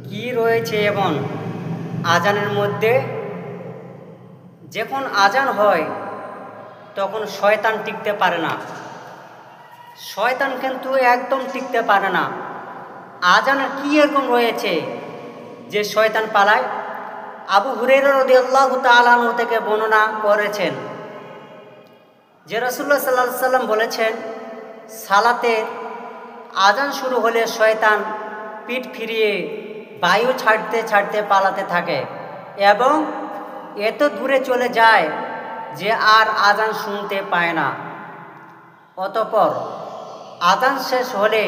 কি রয়েছে এমন আজানের মধ্যে? যখন আজান হয় তখন শয়তান টিকতে পারে না। শয়তান কিন্তু একদম টিকতে পারে না। আজানের কি এরকম রয়েছে যে শয়তান পালায়? আবু হুরায়রা রাদিয়াল্লাহু তাআলা আনহু থেকে বর্ণনা করেছেন যে রাসূলুল্লাহ সাল্লাল্লাহু আলাইহি সাল্লাম বলেছেন, সালাতের আজান শুরু হলে শয়তান পিঠ ফিরিয়ে বায়ু ছাড়তে ছাড়তে পালাতে থাকে এবং এত দূরে চলে যায় যে আর আজান শুনতে পায় না। অতঃপর আজান শেষ হলে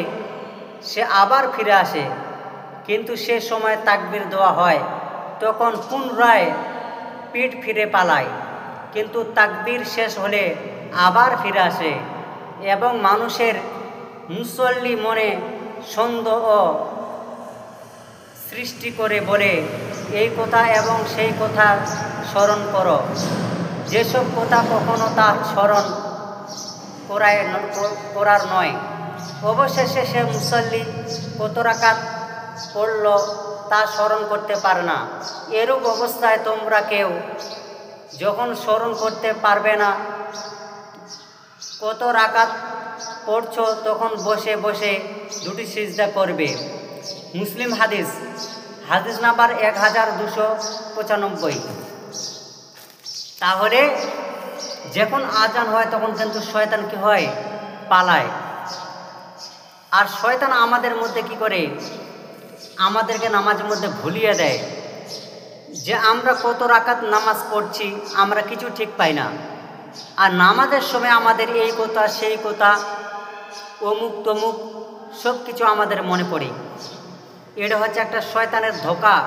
সে আবার ফিরে আসে, কিন্তু সে সময় তাকবীর দেওয়া হয়, তখন পুনরায় পিঠ ফিরে পালায়, কিন্তু তাকবীর শেষ হলে আবার ফিরে আসে এবং মানুষের মুসল্লি মনে সন্দেহ সৃষ্টি করে বলে, এই কথা এবং সেই কথা স্মরণ করো, যেসব কথা কখনো তা স্মরণ করার নয়। অবশেষে সে মুসল্লি কত রাকাত পড়ল তা স্মরণ করতে পারে না। এরূপ অবস্থায় তোমরা কেউ যখন স্মরণ করতে পারবে না কত রাকাত পড়ছো, তখন বসে বসে দুটি সিজদা করবে। মুসলিম হাদিস, হাদিস নাম্বার 1295। তাহলে যখন আজান হয় তখন কিন্তু শয়তান কি হয়? পালায়। আর শয়তান আমাদের মধ্যে কি করে? আমাদেরকে নামাজের মধ্যে ভুলিয়ে দেয় যে আমরা কত রাকাত নামাজ পড়ছি, আমরা কিছু ঠিক পাই না। আর নামাজের সময় আমাদের এই কথা সেই কথা অমুক তমুক সব কিছু আমাদের মনে পড়ে। এটা হচ্ছে একটা শয়তানের ধোঁকা,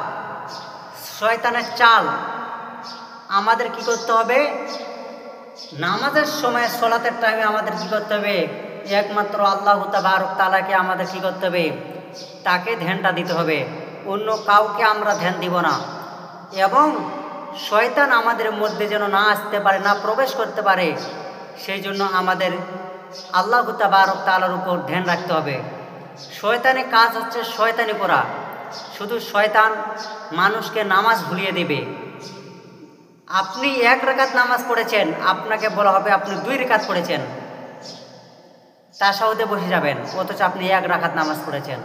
শয়তানের চাল। আমাদের কি করতে হবে? নামাজের সময় সলাতের টাইমে আমাদের কি করতে হবে? একমাত্র আল্লাহ তাবারক তাআলাকে আমাদের কি করতে হবে? তাকে ধ্যানটা দিতে হবে, অন্য কাউকে আমরা ধ্যান দিব না। এবং শয়তান আমাদের মধ্যে যেন না আসতে পারে, না প্রবেশ করতে পারে, সেই জন্য আমাদের আল্লাহ তাবারক তাআলার উপর ধ্যান রাখতে হবে। শয়তানের কাজ হচ্ছে শয়তানি করা। শুধু শয়তান মানুষকে নামাজ ভুলিয়ে দেবে। আপনি 1 রাকাত নামাজ পড়েছেন, আপনাকে বলা হবে আপনি 2 রাকাত পড়েছেন, তাশাহুদে বসে যাবেন, অথচ আপনি 1 রাকাত নামাজ পড়েছেন।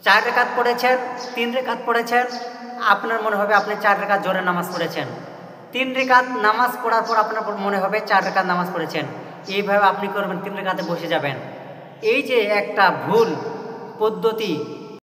4 রাকাত পড়েছেন, 3 রাকাত পড়েছেন, আপনার মনে হবে আপনি 4 রাকাত জোরে নামাজ পড়েছেন। 3 রাকাত নামাজ পড়ার পর আপনার মনে হবে 4 রাকাত নামাজ পড়েছেন। এইভাবে আপনি করবেন, 3 রাকাতে বসে যাবেন। এই যে একটা ভুল পদ্ধতি,